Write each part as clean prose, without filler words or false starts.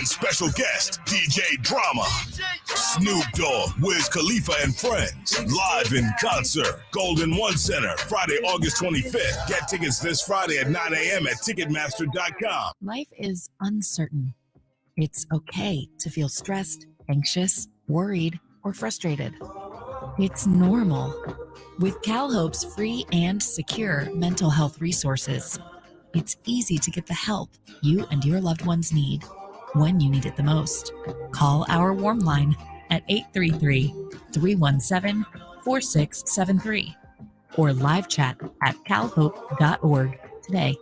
and special guest DJ Drama. Snoop Dogg, Wiz Khalifa and friends, live in concert. Golden One Center, Friday, August 25th. Get tickets this Friday at 9 a.m. at Ticketmaster.com. Life is uncertain. It's okay to feel stressed, anxious, worried, or frustrated. It's normal. With CalHope's free and secure mental health resources, it's easy to get the help you and your loved ones need when you need it the most. Call our warm line at 833-317-4673 or live chat at calhope.org today.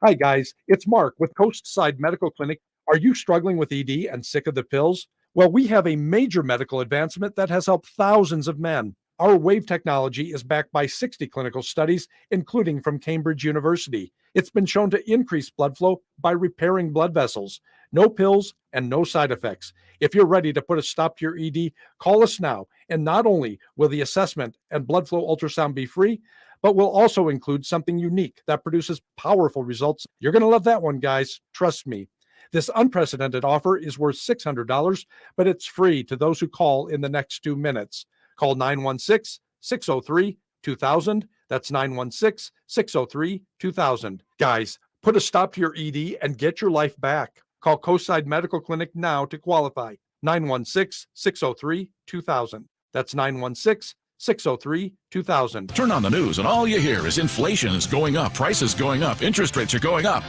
Hi guys, it's Mark with Coastside Medical Clinic. Are you struggling with ED and sick of the pills? Well, we have a major medical advancement that has helped thousands of men. Our WAVE technology is backed by 60 clinical studies, including from Cambridge University. It's been shown to increase blood flow by repairing blood vessels. No pills and no side effects. If you're ready to put a stop to your ED, call us now. And not only will the assessment and blood flow ultrasound be free, but we'll also include something unique that produces powerful results. You're going to love that one, guys. Trust me. This unprecedented offer is worth $600, but it's free to those who call in the next 2 minutes. Call 916-603-2000. That's 916-603-2000. Guys, put a stop to your ED and get your life back. Call Coastside Medical Clinic now to qualify. 916-603-2000. That's 916-603-2000. Turn on the news and all you hear is inflation is going up, prices going up, interest rates are going up.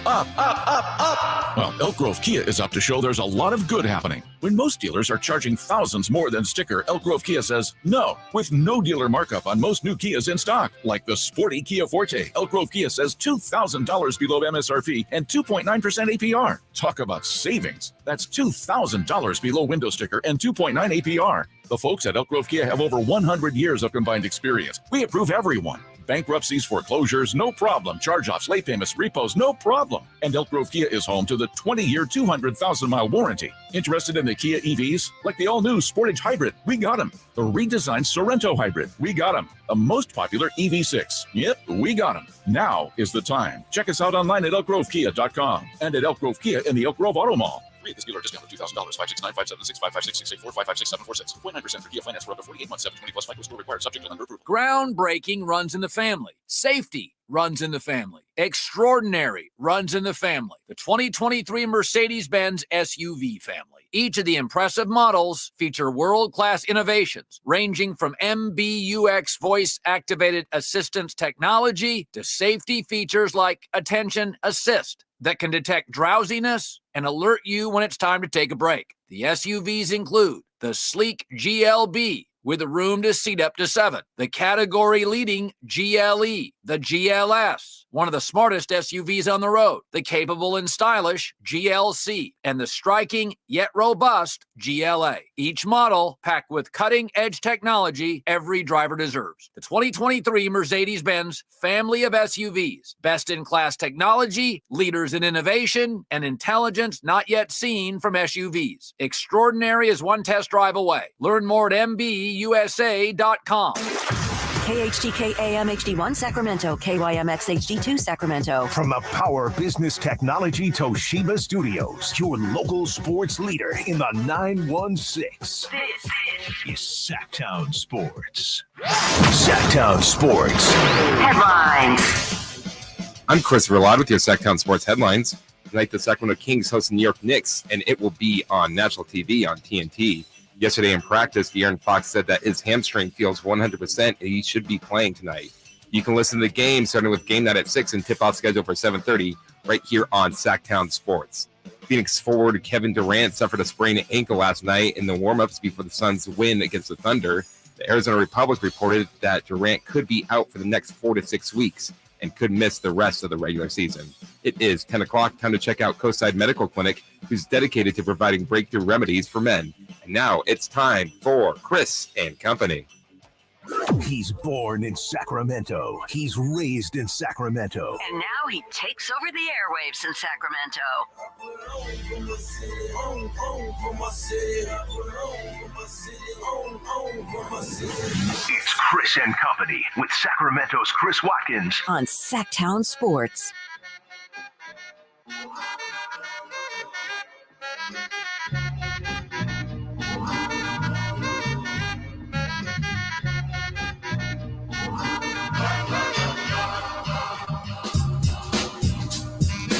Well, Elk Grove Kia is up to show there's a lot of good happening. When most dealers are charging thousands more than sticker, Elk Grove Kia says no, with no dealer markup on most new Kias in stock. Like the sporty Kia Forte, Elk Grove Kia says $2,000 below MSRP and 2.9% APR. Talk about savings. That's $2,000 below window sticker and 2.9 APR. The folks at Elk Grove Kia have over 100 years of combined experience. We approve everyone. Bankruptcies, foreclosures, no problem. Charge-offs, late payments, repos, no problem. And Elk Grove Kia is home to the 20-year, 200,000-mile warranty. Interested in the Kia EVs? Like the all-new Sportage Hybrid, we got them. The redesigned Sorento Hybrid, we got them. The most popular EV6, yep, we got them. Now is the time. Check us out online at elkgrovekia.com and at Elk Grove Kia in the Elk Grove Auto Mall. Read this dealer discount of $2,000, 569-576-556-684, 556-746, 0.9% for Kia finance for up to 48 months, 720 plus FICO score required, subject to lender approval. Groundbreaking runs in the family. Safety runs in the family. Extraordinary runs in the family. The 2023 Mercedes-Benz SUV family. Each of the impressive models feature world-class innovations, ranging from MBUX voice-activated assistance technology to safety features like Attention Assist that can detect drowsiness and alert you when it's time to take a break. The SUVs include the sleek GLB with a room to seat up to 7, the category-leading GLE, the GLS, one of the smartest SUVs on the road, the capable and stylish GLC, and the striking yet robust GLA. Each model packed with cutting-edge technology every driver deserves. The 2023 Mercedes-Benz family of SUVs. Best-in-class technology, leaders in innovation, and intelligence not yet seen from SUVs. Extraordinary is one test drive away. Learn more at MBUSA.com. KHTK AM HD1 Sacramento, KYMX HD2 Sacramento. From the Power Business Technology Toshiba Studios, your local sports leader in the 916. This is Sactown Sports. Sactown Sports. Headlines. I'm Chris Verlad with your Sactown Sports headlines. Tonight, the Sacramento Kings host the New York Knicks, and it will be on national TV on TNT. Yesterday in practice, De'Aaron Fox said that his hamstring feels 100% and he should be playing tonight. You can listen to the game starting with game night at 6 and tip-off schedule for 7:30 right here on Sactown Sports. Phoenix forward Kevin Durant suffered a sprained ankle last night in the warm-ups before the Suns' win against the Thunder. The Arizona Republic reported that Durant could be out for the next 4 to 6 weeks and could miss the rest of the regular season. It is 10 o'clock, time to check out Coastside Medical Clinic, who's dedicated to providing breakthrough remedies for men. And now it's time for Chris and Company. He's born in Sacramento. He's raised in Sacramento. And now he takes over the airwaves in Sacramento. It's Chris and Company with Sacramento's Chris Watkins on Sactown Sports.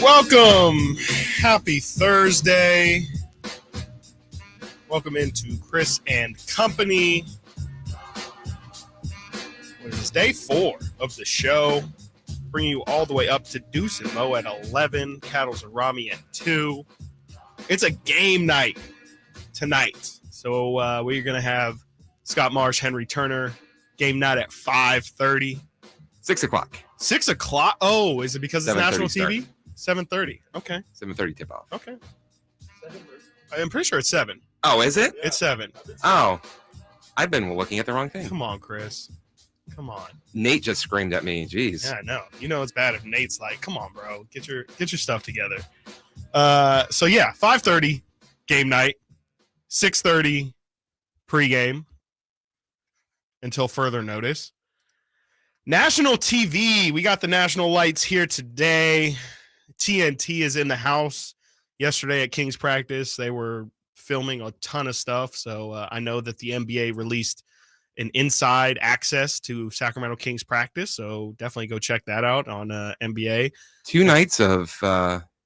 Welcome. Happy Thursday. Welcome into Chris and Company. What is this? Day 4 of the show. Bringing you all the way up to Deuce and Mo at 11. Cattles and Rami at 2. It's a game night tonight. So we're going to have Scott Marsh, Henry Turner. Game night at 5:30. 6 o'clock. 6 o'clock? Oh, is it because it's national TV? 7:30. Okay. 7:30 tip off. Okay. I'm pretty sure it's 7. Oh, is it? It's 7. Oh, I've been looking at the wrong thing. Come on, Chris. Come on. Nate just screamed at me. Jeez. Yeah, I know. You know it's bad if Nate's like, "Come on, bro, get your stuff together." So yeah, 5:30 game night, 6:30 pregame until further notice. National TV. We got the national lights here today. TNT is in the house. Yesterday at Kings practice, they were filming a ton of stuff. So I know that the NBA released an inside access to Sacramento Kings practice. So definitely go check that out on NBA. 2 nights of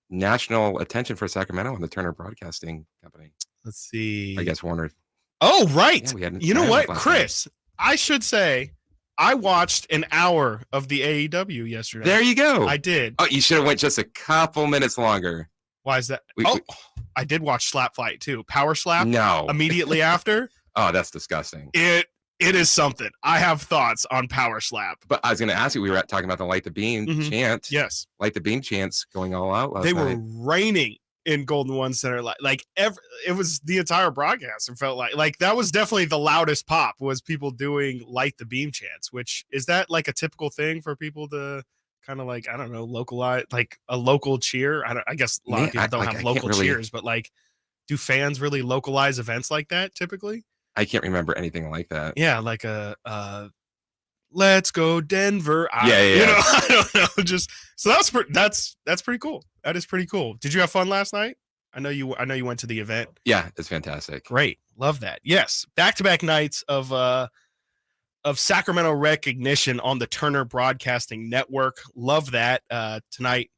national attention for Sacramento and the Turner Broadcasting Company. Let's see. I guess Warner. Oh, right. Yeah, you know what, Chris? I should say I watched an hour of the AEW yesterday. There you go. I did. Oh, you should have went just a couple minutes longer. Why is that? I did watch Slap Fight too. Power Slap. No. Immediately after. Oh, that's disgusting. It is something. I have thoughts on Power Slap. But I was going to ask you, we were talking about the Light the Beam chant. Yes. Light the Beam chants going all out last night. They were raining in Golden One Center. It was the entire broadcast. It felt like that was definitely the loudest pop was people doing Light the Beam chants, which is that like a typical thing for people to kind of like, I don't know, localize like a local cheer. I guess a lot of people don't have local cheers, but like, do fans really localize events like that typically? I can't remember anything like that. Yeah, like a let's go Denver. Yeah. You know, I don't know. Just so that's pretty cool. That is pretty cool. Did you have fun last night? I know you went to the event. Yeah, it's fantastic. Great. Love that. Yes. Back-to-back nights of Sacramento recognition on the Turner Broadcasting Network. Love that. Tonight,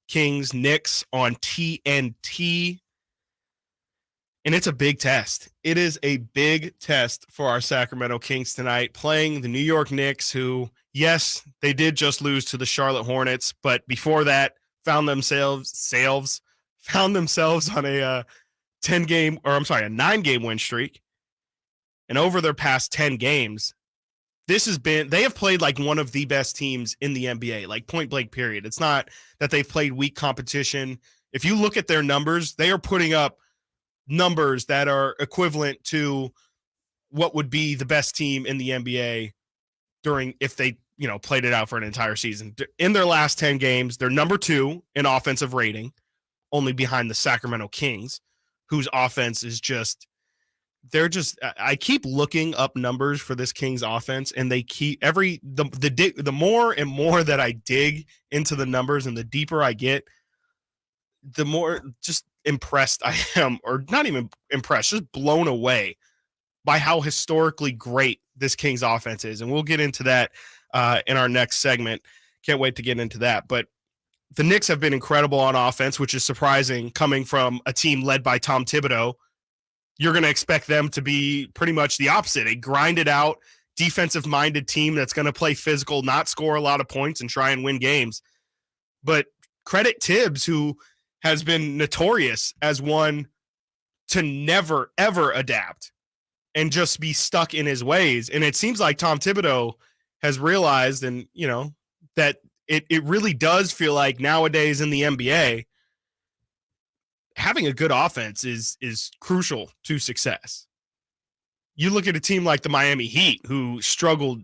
Kings, Knicks on TNT. And it's a big test. It is a big test for our Sacramento Kings tonight, playing the New York Knicks, who, yes, they did just lose to the Charlotte Hornets, but before that, found themselves on a 9-game win streak. And over their past 10 games, they have played like one of the best teams in the NBA, like point blank period. It's not that they've played weak competition. If you look at their numbers, they are putting up numbers that are equivalent to what would be the best team in the NBA if they, played it out for an entire season. In their last 10 games, they're number 2 in offensive rating, only behind the Sacramento Kings, whose offense is I keep looking up numbers for this Kings offense, and they keep the more and more that I dig into the numbers and the deeper I get, the more just impressed I am, or not even impressed, just blown away by how historically great this Kings offense is. And we'll get into that in our next segment. Can't wait to get into that. But the Knicks have been incredible on offense, which is surprising coming from a team led by Tom Thibodeau. You're going to expect them to be pretty much the opposite, a grinded out, defensive-minded team that's going to play physical, not score a lot of points, and try and win games. But credit Tibbs, who has been notorious as one to never, ever adapt and just be stuck in his ways. And it seems like Tom Thibodeau has realized, and that it really does feel like nowadays in the NBA, having a good offense is crucial to success. You look at a team like the Miami Heat, who struggled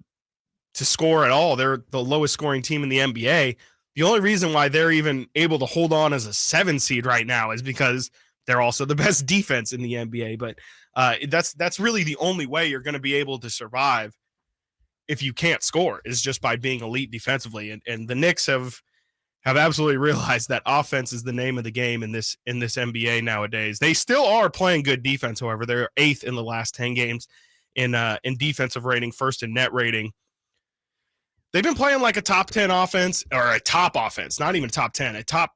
to score at all. They're the lowest scoring team in the NBA. The only reason why they're even able to hold on as a 7 seed right now is because they're also the best defense in the NBA. But that's really the only way you're going to be able to survive if you can't score, is just by being elite defensively. And the Knicks have absolutely realized that offense is the name of the game in this NBA nowadays. They still are playing good defense, however. They're 8th in the last 10 games in defensive rating, 1st in net rating. they've been playing like a top 10 offense, or a top offense, not even top 10, a top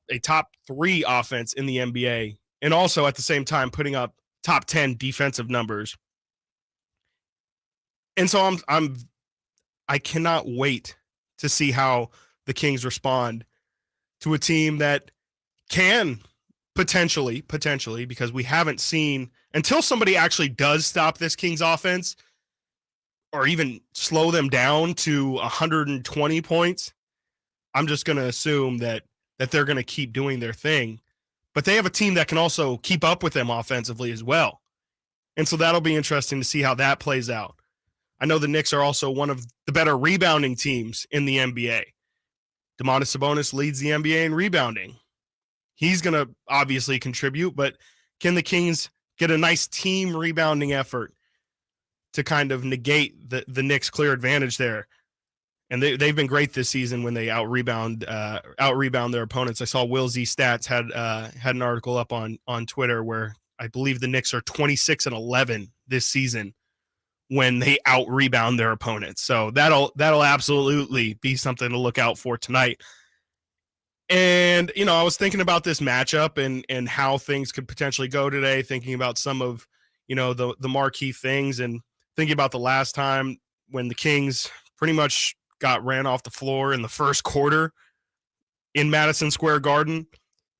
3 offense in the NBA, and also at the same time putting up top 10 defensive numbers. And so I cannot wait to see how the Kings respond to a team that can potentially, because we haven't seen, until somebody actually does stop this Kings offense or even slow them down to 120 points, I'm just going to assume that they're going to keep doing their thing. But they have a team that can also keep up with them offensively as well. And so that'll be interesting to see how that plays out. I know the Knicks are also one of the better rebounding teams in the NBA. Domantas Sabonis leads the NBA in rebounding. He's going to obviously contribute, but can the Kings get a nice team rebounding effort to kind of negate the Knicks' clear advantage there? And they've been great this season when they out-rebound their opponents. I saw Will Z Stats had an article up on Twitter where I believe the Knicks are 26-11 this season when they out-rebound their opponents. So that'll absolutely be something to look out for tonight. And, I was thinking about this matchup and how things could potentially go today, thinking about some of, the marquee things, and thinking about the last time when the Kings pretty much got ran off the floor in the first quarter in Madison Square Garden.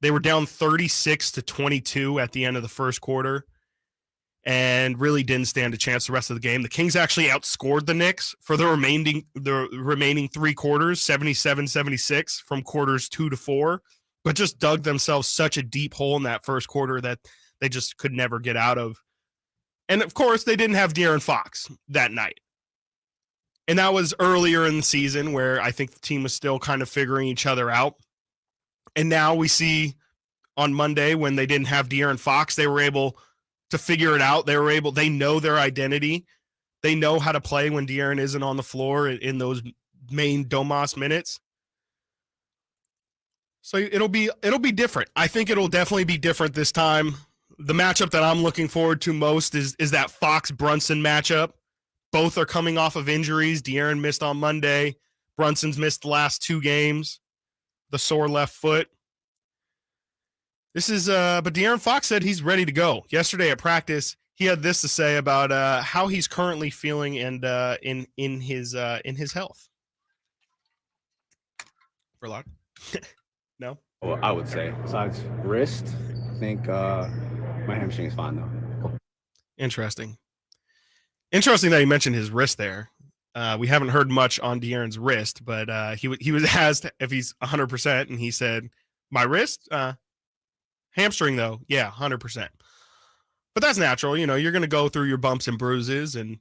They were down 36-22 at the end of the first quarter and really didn't stand a chance the rest of the game. The Kings actually outscored the Knicks for the remaining 3 quarters, 77-76 from quarters 2 to 4, but just dug themselves such a deep hole in that first quarter that they just could never get out of. And of course, they didn't have De'Aaron Fox that night. And that was earlier in the season where I think the team was still kind of figuring each other out. And now we see on Monday when they didn't have De'Aaron Fox, they were able to figure it out. They know their identity. They know how to play when De'Aaron isn't on the floor in those main Domas minutes. So it'll be different. I think it'll definitely be different this time. The matchup that I'm looking forward to most is that Fox-Brunson matchup. Both are coming off of injuries. De'Aaron missed on Monday. Brunson's missed the last 2 games. The sore left foot. But De'Aaron Fox said he's ready to go. Yesterday at practice, he had this to say about how he's currently feeling and in his health. For a lot. No? Well, I would say besides wrist, I think my hamstring is fine though. Interesting that he mentioned his wrist there. We haven't heard much on De'Aaron's wrist, but he was asked if he's 100%, and he said, "My wrist, hamstring though, yeah, 100%." But that's natural, you're going to go through your bumps and bruises, and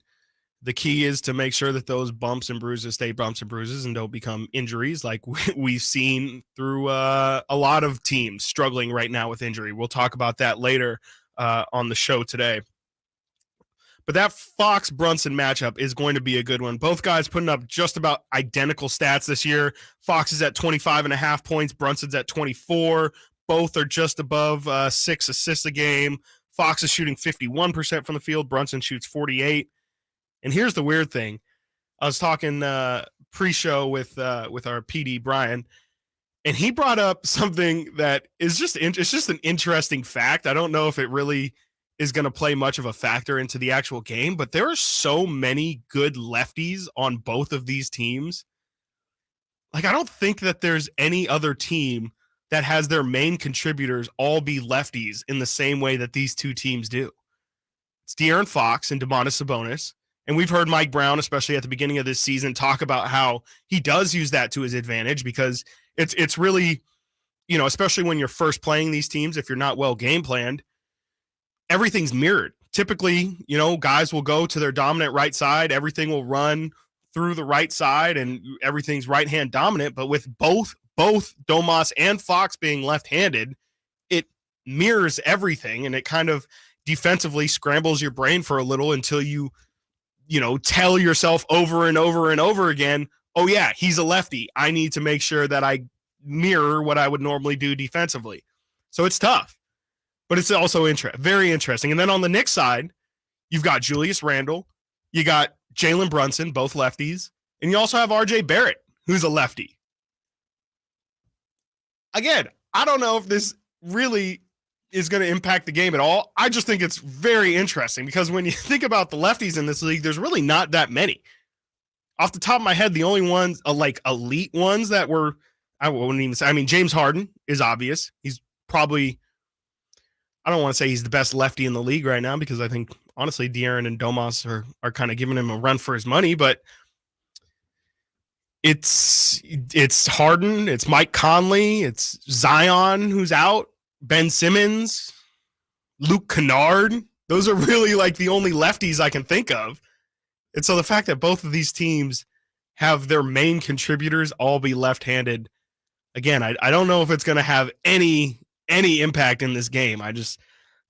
the key is to make sure that those bumps and bruises stay bumps and bruises and don't become injuries like we've seen through a lot of teams struggling right now with injury. We'll talk about that later on the show today. But that Fox-Brunson matchup is going to be a good one. Both guys putting up just about identical stats this year. Fox is at 25.5 points. Brunson's at 24. Both are just above 6 assists a game. Fox is shooting 51% from the field. Brunson shoots 48%. And here's the weird thing. I was talking pre-show with our PD, Brian, and he brought up something that is it's just an interesting fact. I don't know if it really is going to play much of a factor into the actual game, but there are so many good lefties on both of these teams. Like, I don't think that there's any other team that has their main contributors all be lefties in the same way that these two teams do. It's De'Aaron Fox and Domantas Sabonis. And we've heard Mike Brown, especially at the beginning of this season, talk about how he does use that to his advantage because it's really, especially when you're first playing these teams, if you're not well game planned, everything's mirrored. Typically, guys will go to their dominant right side. Everything will run through the right side and everything's right-hand dominant. But with both Domas and Fox being left-handed, it mirrors everything. And it kind of defensively scrambles your brain for a little until you tell yourself over and over and over again, oh yeah, he's a lefty. I need to make sure that I mirror what I would normally do defensively. So it's tough, but it's also very interesting. And then on the Knicks side, you've got Julius Randle, you got Jalen Brunson, both lefties, and you also have RJ Barrett, who's a lefty. Again, I don't know if this really is going to impact the game at all. I just think it's very interesting because when you think about the lefties in this league, there's really not that many. Off the top of my head, the only ones, like elite ones that were, I wouldn't even say, I mean, James Harden is obvious. He's probably, I don't want to say he's the best lefty in the league right now because I think, honestly, De'Aaron and Domas are kind of giving him a run for his money, but it's Harden, it's Mike Conley, it's Zion who's out, Ben Simmons, Luke Kennard. Those are really like the only lefties I can think of. And so the fact that both of these teams have their main contributors all be left-handed, again, I don't know if it's going to have any impact in this game. I just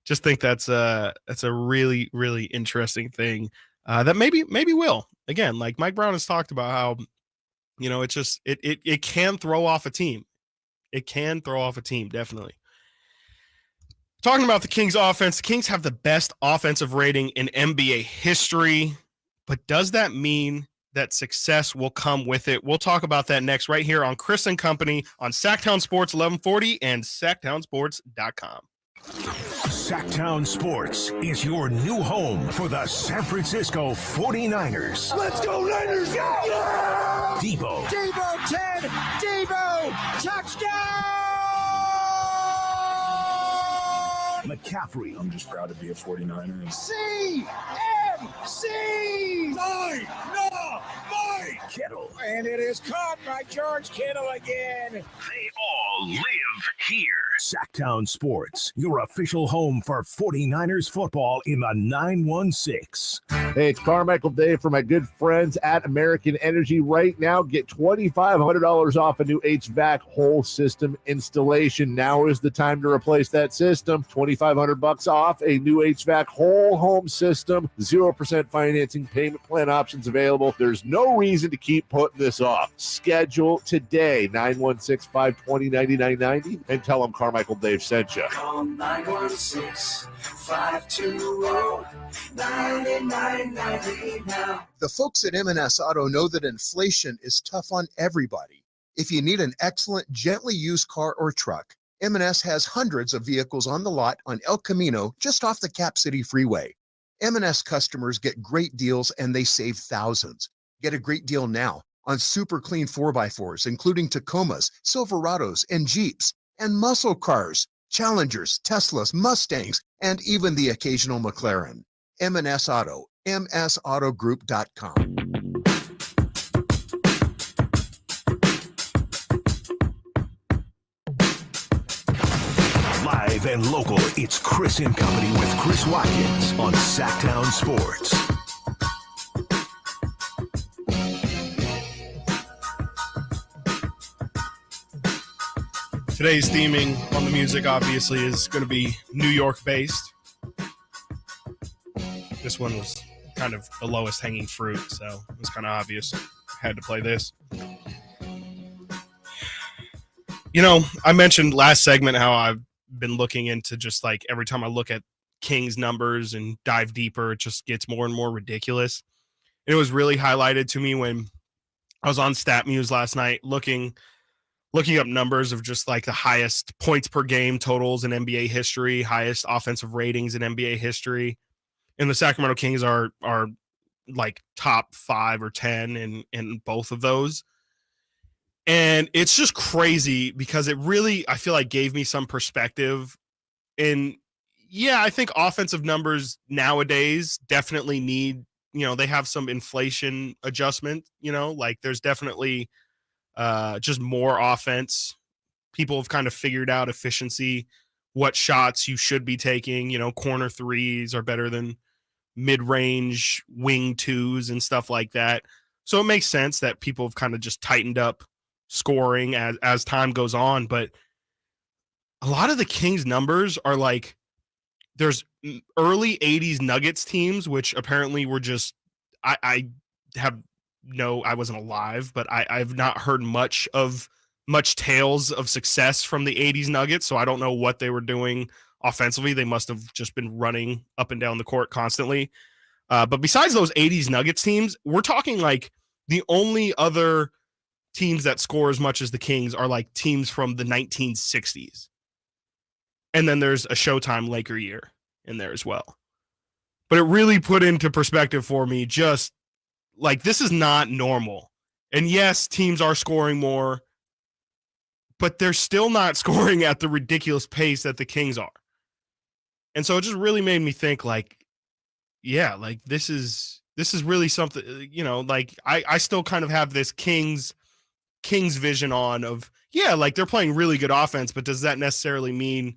think that's a really, really interesting thing that maybe will. Again, like Mike Brown has talked about how, you know, it can throw off a team. It can throw off a team, definitely. Talking about the Kings offense, the Kings have the best offensive rating in NBA history. But does that mean that success will come with it? We'll talk about that next right here on Chris and Company on Sactown Sports 1140 and SactownSports.com. Sactown Sports is your new home for the San Francisco 49ers. Let's go Niners! Yeah! Debo, 10! Debo! Touchdown! McCaffrey. I'm just proud to be a 49er. CMC! Mine! Kittle. And it is caught by George Kittle again. They all live here. Sactown Sports, your official home for 49ers football in the 916. Hey, it's Carmichael Dave for my good friends at American Energy. Right now, get $2,500 off a new HVAC whole system installation. Now is the time to replace that system. $2,500 off a new HVAC whole home system. 0% financing, payment plan options available. There's no reason to keep putting this off. Schedule today, 916-520-9990, and tell them Carmichael Dave sent you. Call 916-520-9990 now. The folks at M&S Auto know that inflation is tough on everybody. If you need an excellent, gently used car or truck, M&S has hundreds of vehicles on the lot on El Camino, just off the Cap City Freeway. M&S customers get great deals and they save thousands. Get a great deal now on super clean 4x4s, including Tacomas, Silverados, and Jeeps, and muscle cars, Challengers, Teslas, Mustangs, and even the occasional McLaren. M&S Auto, msautogroup.com. Live and local, it's Chris and Company with Chris Watkins on Sactown Sports. Today's theming on the music obviously is going to be New York based. This one was kind of the lowest hanging fruit, so it was kind of obvious. Had to play this. You know, I mentioned last segment how I've been looking into just like every time I look at Kings numbers and dive deeper, it just gets more and more ridiculous. And it was really highlighted to me when I was on StatMuse last night looking up numbers of just like the highest points per game totals in NBA history, highest offensive ratings in NBA history. And the Sacramento Kings are like top 5 or 10 in both of those. And it's just crazy because it really, I feel like, gave me some perspective. And yeah, I think offensive numbers nowadays definitely need, you know, they have some inflation adjustment, you know, like there's definitely just more offense. People have kind of figured out efficiency, what shots you should be taking. You know, corner threes are better than mid-range wing twos and stuff like that. So it makes sense that people have kind of just tightened up scoring as time goes on. But a lot of the Kings numbers are like, there's early 80s Nuggets teams, which apparently were just, I wasn't alive, but I've not heard much tales of success from the 80s Nuggets. So I don't know what they were doing offensively. They must have just been running up and down the court constantly. But besides those 80s Nuggets teams, we're talking like the only other teams that score as much as the Kings are like teams from the 1960s. And then there's a Showtime Laker year in there as well. But it really put into perspective for me just like this is not normal. And yes, teams are scoring more, but they're still not scoring at the ridiculous pace that the Kings are. And so it just really made me think like, yeah, like this is really something, you know, like I still kind of have this Kings vision on of, yeah, like they're playing really good offense, but does that necessarily mean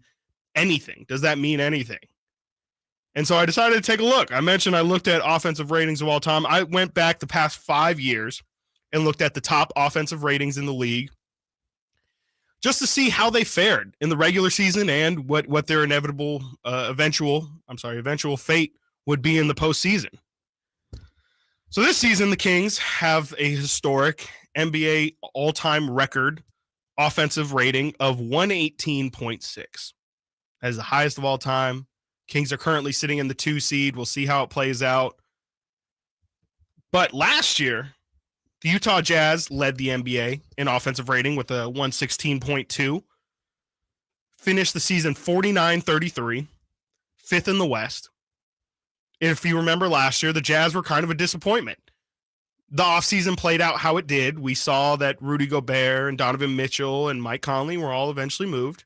anything? Does that mean anything? And so I decided to take a look. I mentioned I looked at offensive ratings of all time. I went back the past 5 years and looked at the top offensive ratings in the league just to see how they fared in the regular season and what their eventual fate would be in the postseason. So this season, the Kings have a historic NBA all-time record offensive rating of 118.6. That is the highest of all time. Kings are currently sitting in the 2 seed. We'll see how it plays out. But last year, the Utah Jazz led the NBA in offensive rating with a 116.2. Finished the season 49-33, fifth in the West. If you remember last year, the Jazz were kind of a disappointment. The offseason played out how it did. We saw that Rudy Gobert and Donovan Mitchell and Mike Conley were all eventually moved.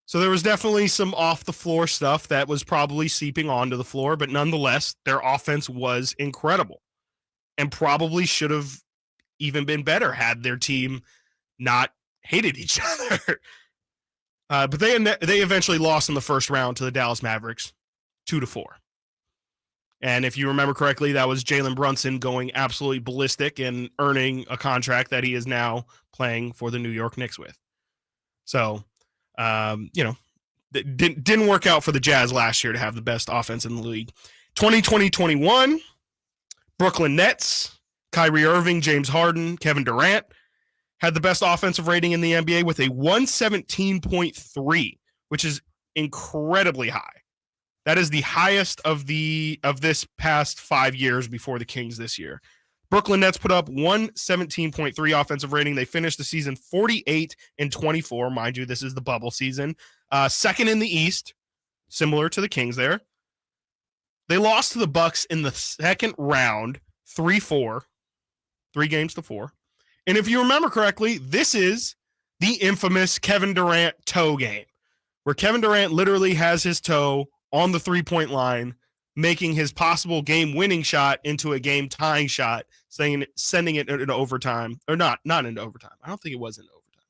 So there was definitely some off-the-floor stuff that was probably seeping onto the floor, but nonetheless, their offense was incredible and probably should have even been better had their team not hated each other. But they eventually lost in the first round to the Dallas Mavericks, 2-4. And if you remember correctly, that was Jalen Brunson going absolutely ballistic and earning a contract that he is now playing for the New York Knicks with. So, didn't work out for the Jazz last year to have the best offense in the league. 2020-21, Brooklyn Nets, Kyrie Irving, James Harden, Kevin Durant had the best offensive rating in the NBA with a 117.3, which is incredibly high. That is the highest of this past 5 years before the Kings this year. Brooklyn Nets put up 117.3 offensive rating. They finished the season 48-24. Mind you, this is the bubble season. Second in the East, similar to the Kings there. They lost to the Bucks in the second round, 3-4, 3-4. And if you remember correctly, this is the infamous Kevin Durant toe game, where Kevin Durant literally has his toe on the three-point line, making his possible game-winning shot into a game-tying shot, sending it into overtime, or not into overtime. I don't think it was into overtime.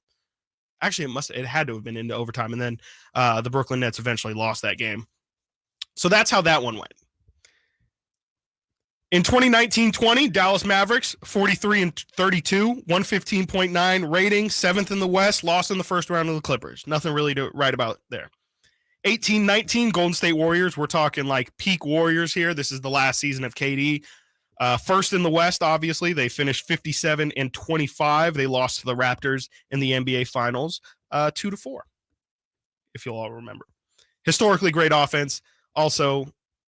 Actually, it had to have been into overtime, and then the Brooklyn Nets eventually lost that game. So that's how that one went. In 2019-20, Dallas Mavericks, 43-32, 115.9 rating, 7th in the West, lost in the first round of the Clippers. Nothing really to write about there. 18-19, Golden State Warriors. We're talking like peak Warriors here. This is the last season of KD. First in the West, obviously. They finished 57-25. They lost to the Raptors in the NBA Finals, 2-4, if you'll all remember. Historically great offense. Also,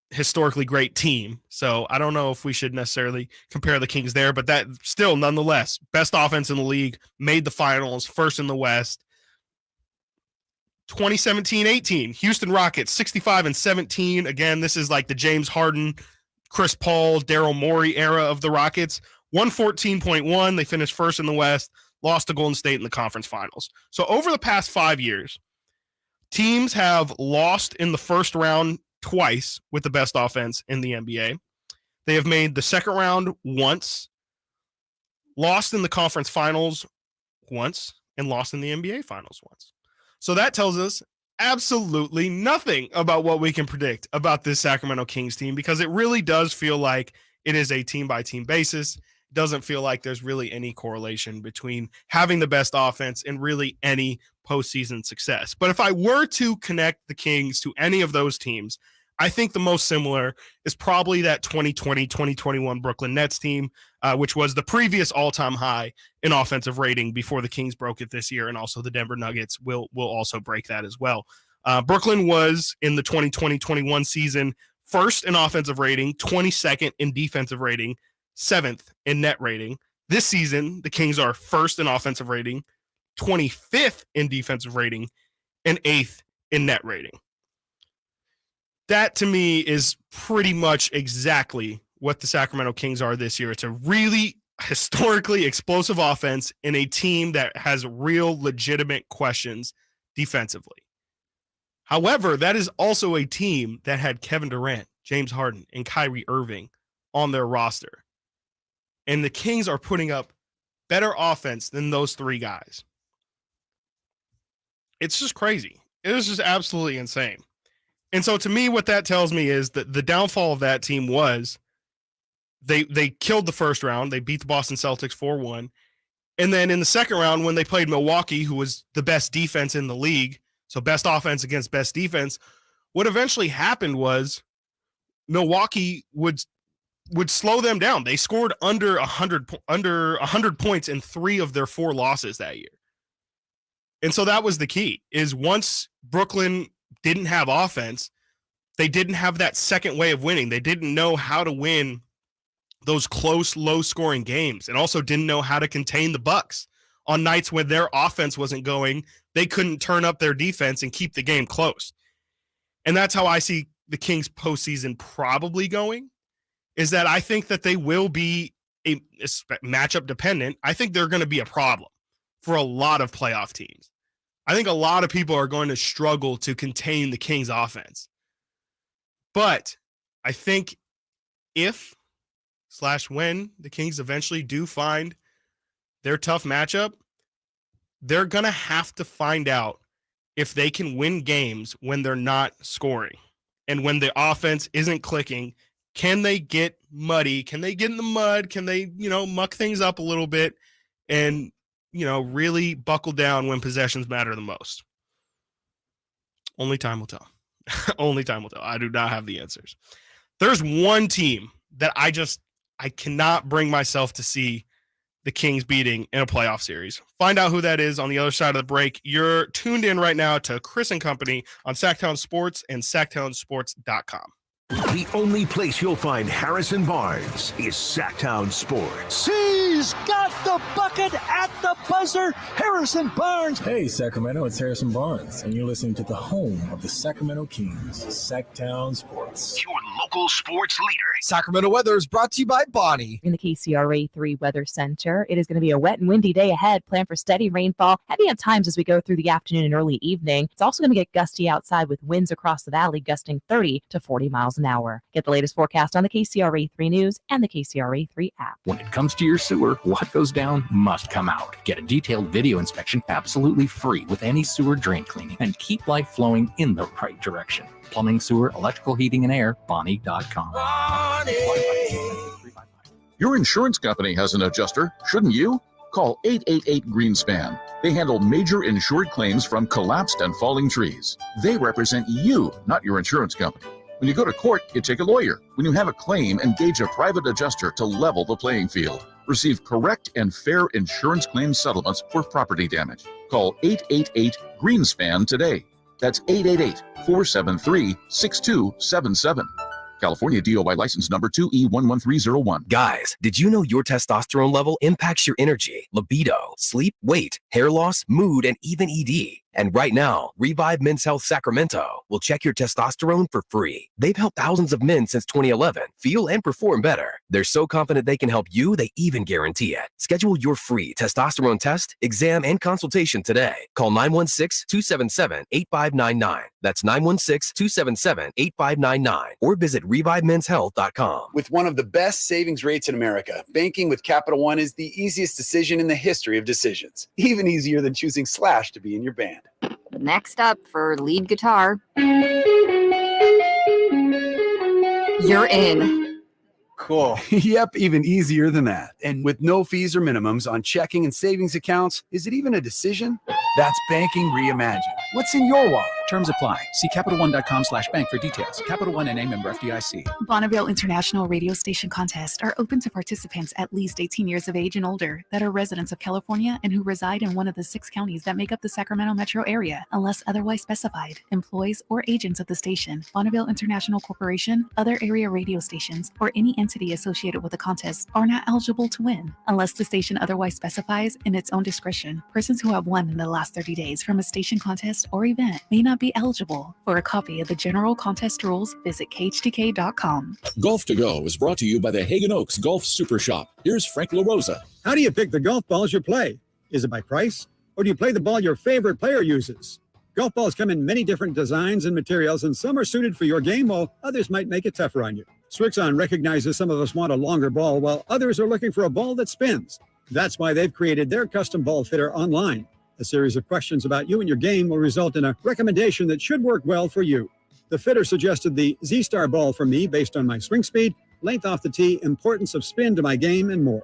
historically great team. So I don't know if we should necessarily compare the Kings there, but that still, nonetheless, best offense in the league, made the finals, first in the West. 2017-18, Houston Rockets, 65-17. Again, this is like the James Harden, Chris Paul, Daryl Morey era of the Rockets. 114.1. They finished first in the West, lost to Golden State in the conference finals. So over the past 5 years, teams have lost in the first round twice with the best offense in the NBA. They have made the second round once, lost in the conference finals once, and lost in the NBA finals once. So that tells us absolutely nothing about what we can predict about this Sacramento Kings team, because it really does feel like it is a team-by-team basis. It doesn't feel like there's really any correlation between having the best offense and really any postseason success. But if I were to connect the Kings to any of those teams, I think the most similar is probably that 2020-2021 Brooklyn Nets team, which was the previous all-time high in offensive rating before the Kings broke it this year, and also the Denver Nuggets will also break that as well. Brooklyn was, in the 2020-21 season, first in offensive rating, 22nd in defensive rating, 7th in net rating. This season, the Kings are first in offensive rating, 25th in defensive rating, and 8th in net rating. That, to me, is pretty much exactly what the Sacramento Kings are this year. It's a really historically explosive offense in a team that has real legitimate questions defensively. However, that is also a team that had Kevin Durant, James Harden, and Kyrie Irving on their roster. And the Kings are putting up better offense than those three guys. It's just crazy. It is just absolutely insane. And so to me, what that tells me is that the downfall of that team was they killed the first round. They beat the Boston Celtics 4-1. And then in the second round, when they played Milwaukee, who was the best defense in the league, so best offense against best defense, what eventually happened was Milwaukee would slow them down. They scored under 100 points in 3 of their 4 losses that year. And so that was the key, is once Brooklyn didn't have offense, they didn't have that second way of winning. They didn't know how to win those close, low-scoring games, and also didn't know how to contain the Bucks. On nights when their offense wasn't going, they couldn't turn up their defense and keep the game close. And that's how I see the Kings postseason probably going, is that I think that they will be a matchup dependent. I think they're going to be a problem for a lot of playoff teams. I think a lot of people are going to struggle to contain the Kings offense. But I think when the Kings eventually do find their tough matchup, they're going to have to find out if they can win games when they're not scoring. And when the offense isn't clicking, can they get muddy? Can they get in the mud? Can they, muck things up a little bit and, really buckle down when possessions matter the most? Only time will tell. Only time will tell. I do not have the answers. There's one team that I cannot bring myself to see the Kings beating in a playoff series. Find out who that is on the other side of the break. You're tuned in right now to Chris and Company on Sactown Sports and SactownSports.com. The only place you'll find Harrison Barnes is Sactown Sports. He's got the bucket at the buzzer. Harrison Barnes. Hey, Sacramento, it's Harrison Barnes, and you're listening to the home of the Sacramento Kings, Sactown Sports. Your local sports leader. Sacramento weather is brought to you by Bonnie. In the KCRA 3 Weather Center, it is going to be a wet and windy day ahead. Plan for steady rainfall, heavy at times as we go through the afternoon and early evening. It's also going to get gusty outside with winds across the valley gusting 30 to 40 miles an hour. Get the latest forecast on the KCRA 3 News and the KCRA 3 app. When it comes to your sewer, what goes down must come out. Get a detailed video inspection absolutely free with any sewer drain cleaning and keep life flowing in the right direction. Plumbing, sewer, electrical, heating, and air, Bonnie.com. Your insurance company has an adjuster, shouldn't you? Call 888-GREENSPAN. They handle major insured claims from collapsed and falling trees. They represent you, not your insurance company. When you go to court, you take a lawyer. When you have a claim, engage a private adjuster to level the playing field. Receive correct and fair insurance claim settlements for property damage. Call 888-GREENSPAN today. That's 888-473-6277. California DOI license number 2E11301. Guys, did you know your testosterone level impacts your energy, libido, sleep, weight, hair loss, mood, and even ED? And right now, Revive Men's Health Sacramento will check your testosterone for free. They've helped thousands of men since 2011 feel and perform better. They're so confident they can help you, they even guarantee it. Schedule your free testosterone test, exam, and consultation today. Call 916-277-8599. That's 916-277-8599. Or visit ReviveMen'sHealth.com. With one of the best savings rates in America, banking with Capital One is the easiest decision in the history of decisions. Even easier than choosing Slash to be in your band. Next up for lead guitar, you're in. Cool. Yep, even easier than that. And with no fees or minimums on checking and savings accounts, is it even a decision? That's banking reimagined. What's in your wallet? Terms apply. See CapitalOne.com/bank for details. Capital One NA, member FDIC. Bonneville International Radio Station contests are open to participants at least 18 years of age and older that are residents of California and who reside in one of the 6 counties that make up the Sacramento metro area, unless otherwise specified. Employees or agents of the station, Bonneville International Corporation, other area radio stations, or any entity associated with the contest are not eligible to win, unless the station otherwise specifies in its own discretion. Persons who have won in the last 30 days from a station contest or event may not be eligible. For a copy of the general contest rules, visit khtk.com. Golf to Go is brought to you by the Hagen Oaks Golf Super Shop. Here's Frank LaRosa. How do you pick the golf balls you play? Is it by price? Or do you play the ball your favorite player uses? Golf balls come in many different designs and materials, and some are suited for your game, while others might make it tougher on you. Srixon recognizes some of us want a longer ball, while others are looking for a ball that spins. That's why they've created their custom ball fitter online. A series of questions about you and your game will result in a recommendation that should work well for you. The fitter suggested the Z-Star ball for me based on my swing speed, length off the tee, importance of spin to my game, and more.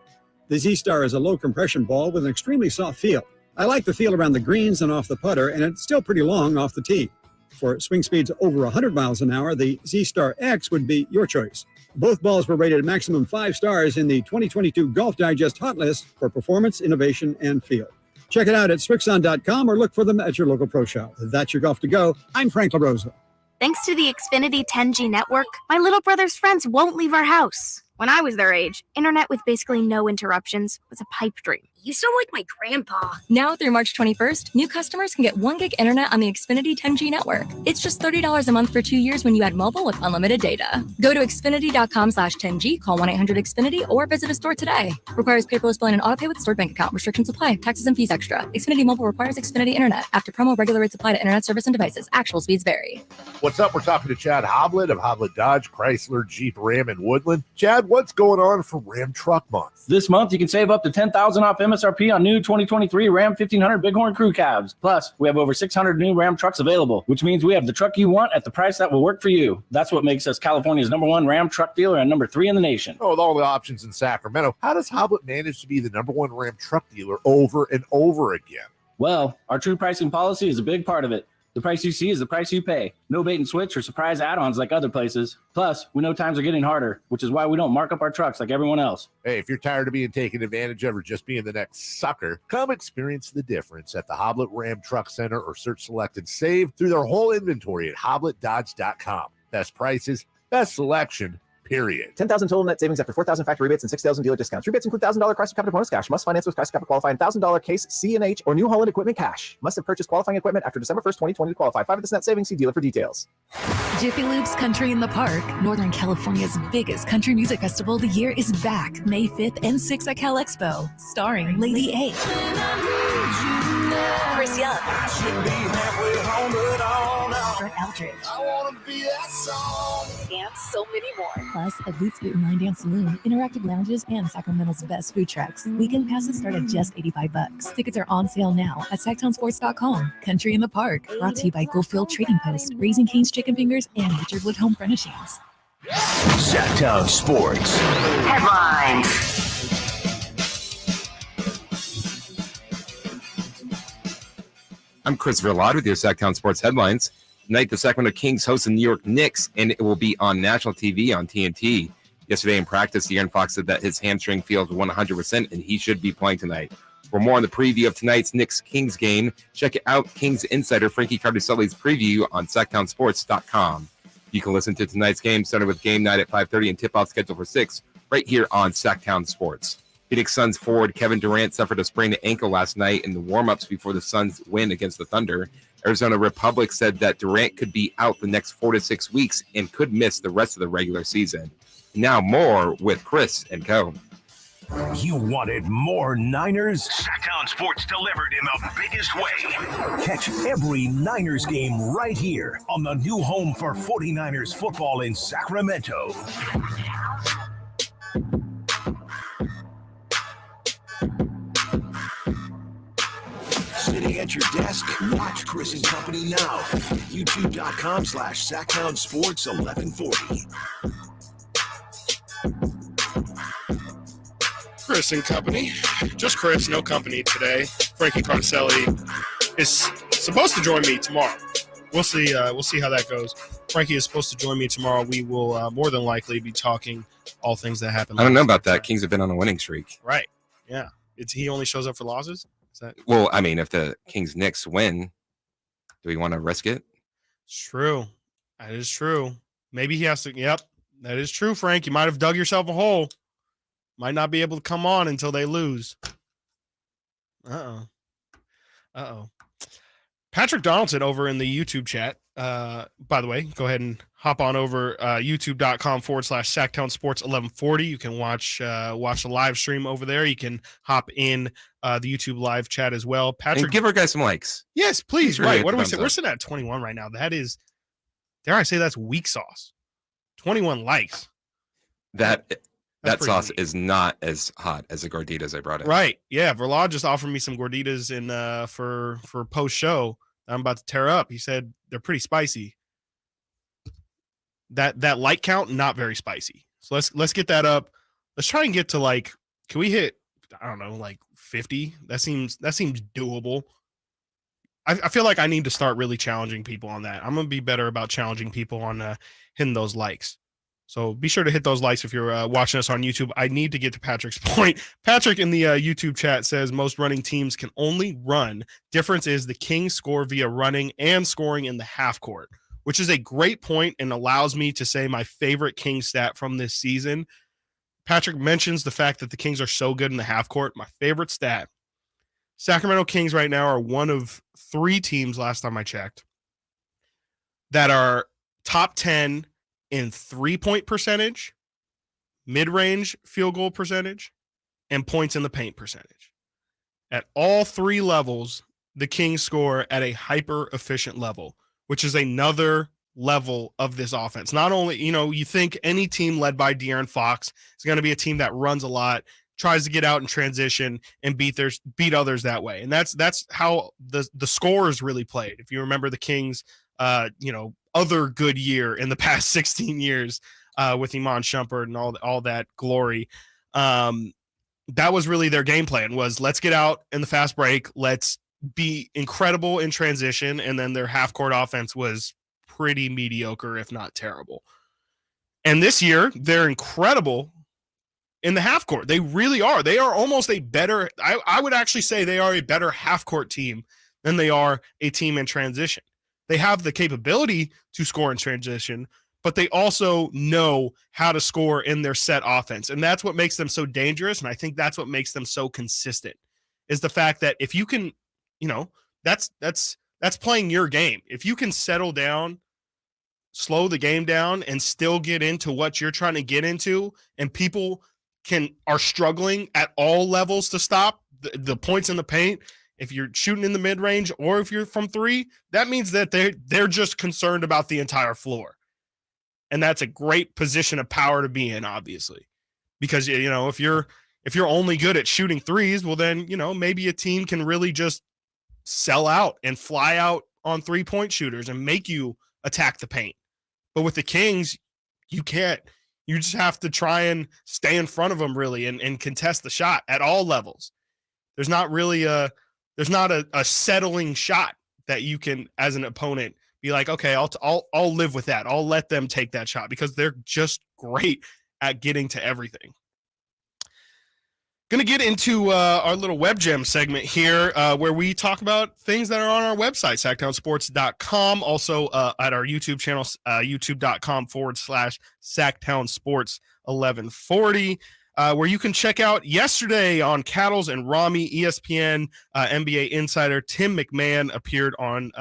The Z-Star is a low compression ball with an extremely soft feel. I like the feel around the greens and off the putter, and it's still pretty long off the tee. For swing speeds over 100 miles an hour, the Z-Star X would be your choice. Both balls were rated maximum 5 stars in the 2022 Golf Digest Hot List for performance, innovation, and feel. Check it out at Srixon.com or look for them at your local pro shop. That's your Golf to Go. I'm Frank LaRosa. Thanks to the Xfinity 10G network, my little brother's friends won't leave our house. When I was their age, internet with basically no interruptions was a pipe dream. You sound like my grandpa. Now through March 21st, new customers can get 1 gig internet on the Xfinity 10G network. It's just $30 a month for 2 years when you add mobile with unlimited data. Go to Xfinity.com/10G, call 1-800-XFINITY, or visit a store today. Requires paperless billing and autopay with stored bank account. Restrictions apply. Taxes and fees extra. Xfinity Mobile requires Xfinity Internet. After promo, regular rates apply to internet service and devices. Actual speeds vary. What's up? We're talking to Chad Hoblet of Hoblet Dodge, Chrysler, Jeep, Ram, and Woodland. Chad, what's going on for Ram Truck Month? This month, you can save up to $10,000 off MSRP on new 2023 Ram 1500 Bighorn Crew Cabs. Plus, we have over 600 new Ram trucks available, which means we have the truck you want at the price that will work for you. That's what makes us California's #1 Ram truck dealer and #3 in the nation. Oh, with all the options in Sacramento, how does Hoblet manage to be the #1 Ram truck dealer over and over again? Well, our true pricing policy is a big part of it. The price you see is the price you pay. No bait and switch or surprise add-ons like other places. Plus, we know times are getting harder, which is why we don't mark up our trucks like everyone else. Hey, if you're tired of being taken advantage of or just being the next sucker, come experience the difference at the Hoblet Ram Truck Center or search, select, and save through their whole inventory at HobletDodge.com. Best prices, best selection, period. 10,000 total net savings after 4,000 factory rebates and 6,000 dealer discounts. Rebates include $1,000 Chrysler Capital bonus cash. Must finance with Chrysler Capital qualifying $1,000 case, C&H, or New Holland equipment cash. Must have purchased qualifying equipment after December 1st, 2020 to qualify. 5 of this net savings. See dealer for details. Jiffy Lube's Country in the Park, Northern California's biggest country music festival of the year, is back May 5th and 6th at Cal Expo, starring Lady A, Chris Young, Brett Eldridge, and so many more. Plus, a Boots Boot and Line Dance Saloon, interactive lounges, and Sacramento's best food trucks. Weekend passes start at just $85. Tickets are on sale now at SactownSports.com. Country in the Park, brought to you by Goldfield Trading Post, Raising Cane's Chicken Fingers, and Richard Wood Home Furnishings. Sactown Sports Headlines. I'm Chris Verlade with your Sactown Sports headlines. Tonight, the Sacramento Kings host the New York Knicks, and it will be on national TV on TNT. Yesterday in practice, De'Aaron Fox said that his hamstring feels 100%, and he should be playing tonight. For more on the preview of tonight's Knicks-Kings game, check out Kings insider Frankie Cardicelli's preview on SactownSports.com. You can listen to tonight's game, starting with game night at 5:30 and tip-off scheduled for 6, right here on Sactown Sports. Phoenix Suns forward Kevin Durant suffered a sprained ankle last night in the warm-ups before the Suns win against the Thunder. Arizona Republic said that Durant could be out the next 4 to 6 weeks and could miss the rest of the regular season. Now more with Chris and Co. You wanted more Niners? Sactown Sports delivered in the biggest way. Catch every Niners game right here on the new home for 49ers football in Sacramento. Sitting at your desk, watch Chris and Company now. YouTube.com/Sactown Sports 1140. Chris and Company. Just Chris, no company today. Frankie Cardicelli is supposed to join me tomorrow. we'll see. We'll see how that goes. Frankie is supposed to join me tomorrow. We will more than likely be talking all things that happen. I don't know about that. Kings have been on a winning streak. Right. Yeah. He only shows up for losses? Is that Well, I mean, if the Kings Knicks win, do we want to risk it? true? That is true. Maybe he has to. Yep. That is true, Frank. You might have dug yourself a hole. Might not be able to come on until they lose. Uh-oh. Patrick Donaldson over in the YouTube chat. By the way, go ahead and hop on over youtube.com/Sactown Sports 1140. You can watch the live stream over there. You can hop in the YouTube live chat as well. Patrick, And give our guys some likes. yes, please. Really Right. hit What the do we thumbs say? up. We're sitting at 21 right now. That is, dare I say, that's weak sauce. 21 likes. That pretty sauce neat. is not as hot as the gorditas I brought in. Right. Yeah. Verlaud just offered me some gorditas in for post show that I'm about to tear up. He said they're pretty spicy. That light count, not very spicy. So let's get that up. Let's try and get to can we hit, I don't know, 50? That seems doable. I feel like I need to start really challenging people on that. I'm gonna be better about challenging people on hitting those likes. So be sure to hit those likes if you're watching us on YouTube. I need to get to Patrick's point. Patrick in the YouTube chat says most running teams can only run. Difference is the Kings score via running and scoring in the half court, which is a great point and allows me to say my favorite Kings stat from this season. Patrick mentions the fact that the Kings are so good in the half court. My favorite stat, Sacramento Kings right now are one of 3 teams, last time I checked, that are top 10 in 3-point percentage, mid-range field goal percentage, and points in the paint percentage. At all 3 levels, the Kings score at a hyper-efficient level, which is another level of this offense. Not only, you think any team led by De'Aaron Fox is going to be a team that runs a lot, tries to get out in transition and beat others that way. And that's how the score is really played. If you remember the Kings, other good year in the past 16 years with Iman Shumpert and all that glory. That was really their game plan, was let's get out in the fast break. Let's be incredible in transition. And then their half court offense was pretty mediocre, if not terrible. And this year they're incredible in the half court. They really are. They are almost a better, I would actually say they are a better half court team than they are a team in transition. They have the capability to score in transition, but they also know how to score in their set offense. And that's what makes them so dangerous. And I think that's what makes them so consistent, is the fact that if you can, that's playing your game. If you can settle down, slow the game down, and still get into what you're trying to get into, and people are struggling at all levels to stop the points in the paint. If you're shooting in the mid-range or if you're from 3, that means that they're just concerned about the entire floor. And that's a great position of power to be in, obviously. Because, if you're only good at shooting threes, well then, maybe a team can really just sell out and fly out on 3-point shooters and make you attack the paint. But with the Kings, you can't. You just have to try and stay in front of them, really, and contest the shot at all levels. There's not really a settling shot that you can, as an opponent, be like, okay, I'll live with that. I'll let them take that shot, because they're just great at getting to everything. Going to get into our little web gem segment here, where we talk about things that are on our website, sactownsports.com. Also at our YouTube channel, youtube.com/Sactown Sports 1140. Where you can check out yesterday on Cattles and Rami, ESPN NBA insider Tim McMahon appeared on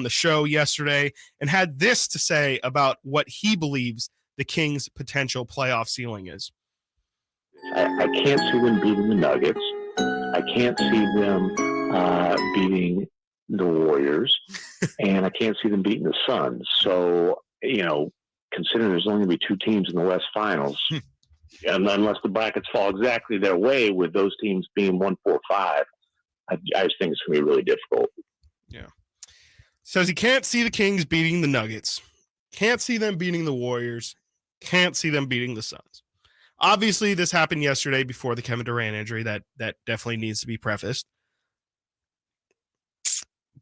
the show yesterday and had this to say about what he believes the Kings' potential playoff ceiling is. I can't see them beating the Nuggets. I can't see them beating the Warriors, and I can't see them beating the Suns. So, considering there's only going to be 2 teams in the West Finals, and unless the brackets fall exactly their way, with those teams being 1, 4, 5, I just think it's going to be really difficult. Yeah. Says he can't see the Kings beating the Nuggets, can't see them beating the Warriors, can't see them beating the Suns. Obviously, this happened yesterday before the Kevin Durant injury. That definitely needs to be prefaced.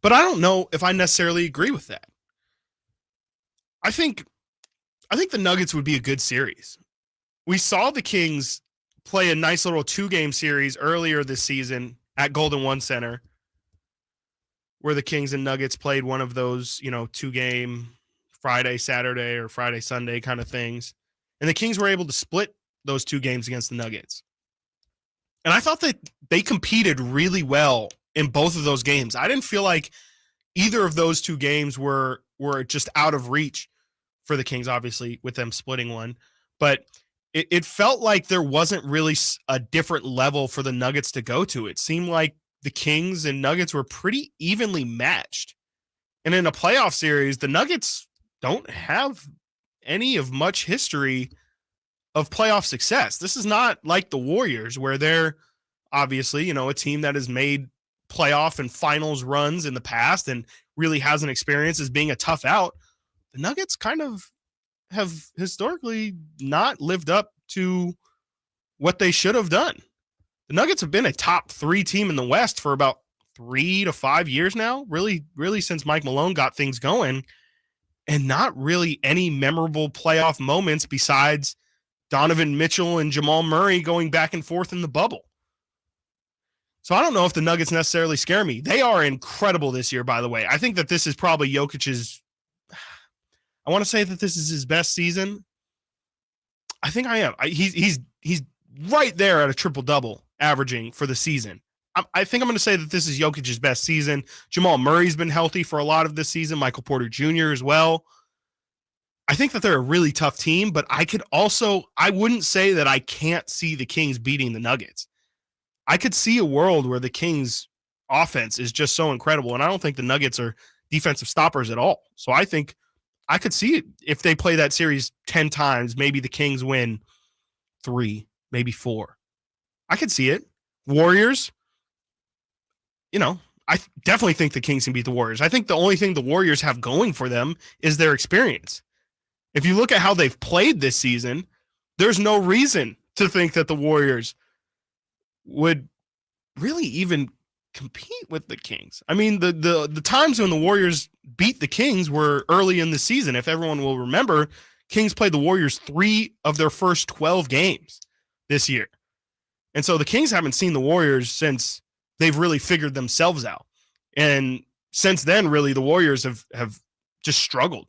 But I don't know if I necessarily agree with that. I think the Nuggets would be a good series. We saw the Kings play a nice little 2-game series earlier this season at Golden One Center, where the Kings and Nuggets played one of those, 2-game Friday, Saturday, or Friday, Sunday kind of things. And the Kings were able to split those 2 games against the Nuggets. And I thought that they competed really well in both of those games. I didn't feel like either of those 2 games were just out of reach for the Kings, obviously, with them splitting one. But it felt like there wasn't really a different level for the Nuggets to go to. It seemed like the Kings and Nuggets were pretty evenly matched. And in a playoff series, the Nuggets don't have any of much history of playoff success. This is not like the Warriors, where they're obviously, a team that has made playoff and finals runs in the past and really has an experience as being a tough out. The Nuggets kind of have historically not lived up to what they should have done. The Nuggets have been a top 3 team in the West for about 3 to 5 years now, really since Mike Malone got things going, and not really any memorable playoff moments besides Donovan Mitchell and Jamal Murray going back and forth in the bubble. So I don't know if the Nuggets necessarily scare me. They are incredible this year, by the way. I think that this is probably Jokic's, I want to say that this is his best season. I think I am. He's right there at a triple-double averaging for the season. I think I'm going to say that this is Jokic's best season. Jamal Murray's been healthy for a lot of this season. Michael Porter Jr. as well. I think that they're a really tough team, but I wouldn't say that I can't see the Kings beating the Nuggets. I could see a world where the Kings offense is just so incredible, and I don't think the Nuggets are defensive stoppers at all. So I think I could see it if they play that series 10 times, maybe the Kings win 3, maybe 4. I could see it. Warriors, I definitely think the Kings can beat the Warriors. I think the only thing the Warriors have going for them is their experience. If you look at how they've played this season, there's no reason to think that the Warriors would really even compete with the Kings. I mean, the times when the Warriors beat the Kings were early in the season. If everyone will remember, Kings played the Warriors 3 of their first 12 games this year. And so the Kings haven't seen the Warriors since they've really figured themselves out. And since then, really, the Warriors have just struggled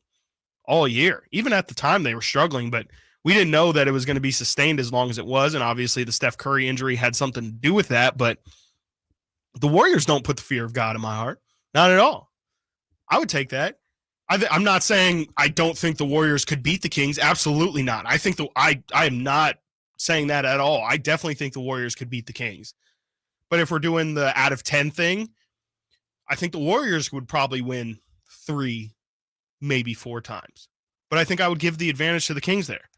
all year. Even at the time, they were struggling, but we didn't know that it was going to be sustained as long as it was. And obviously, the Steph Curry injury had something to do with that. But the Warriors don't put the fear of God in my heart. Not at all. I would take that. I'm not saying I don't think the Warriors could beat the Kings. Absolutely not. I think I am not saying that at all. I definitely think the Warriors could beat the Kings. But if we're doing the out of 10 thing, I think the Warriors would probably win 3, maybe 4 times. But I think I would give the advantage to the Kings there.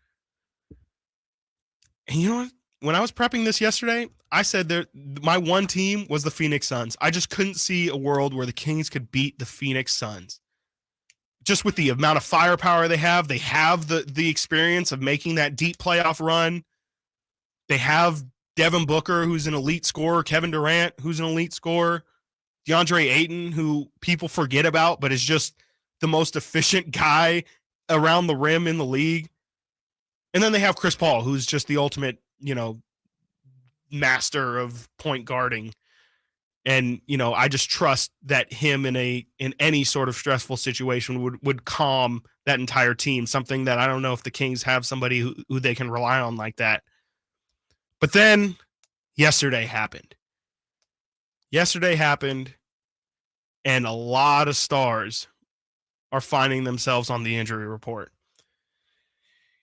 And you know what? When I was prepping this yesterday, I said my one team was the Phoenix Suns. I just couldn't see a world where the Kings could beat the Phoenix Suns. Just with the amount of firepower they have the experience of making that deep playoff run. They have Devin Booker, who's an elite scorer, Kevin Durant, who's an elite scorer, DeAndre Ayton, who people forget about, but is just the most efficient guy around the rim in the league. And then they have Chris Paul, who's just the ultimate, master of point guarding. And, I just trust that him in any sort of stressful situation would calm that entire team, something that I don't know if the Kings have somebody who they can rely on like that. But then yesterday happened. And a lot of stars are finding themselves on the injury report.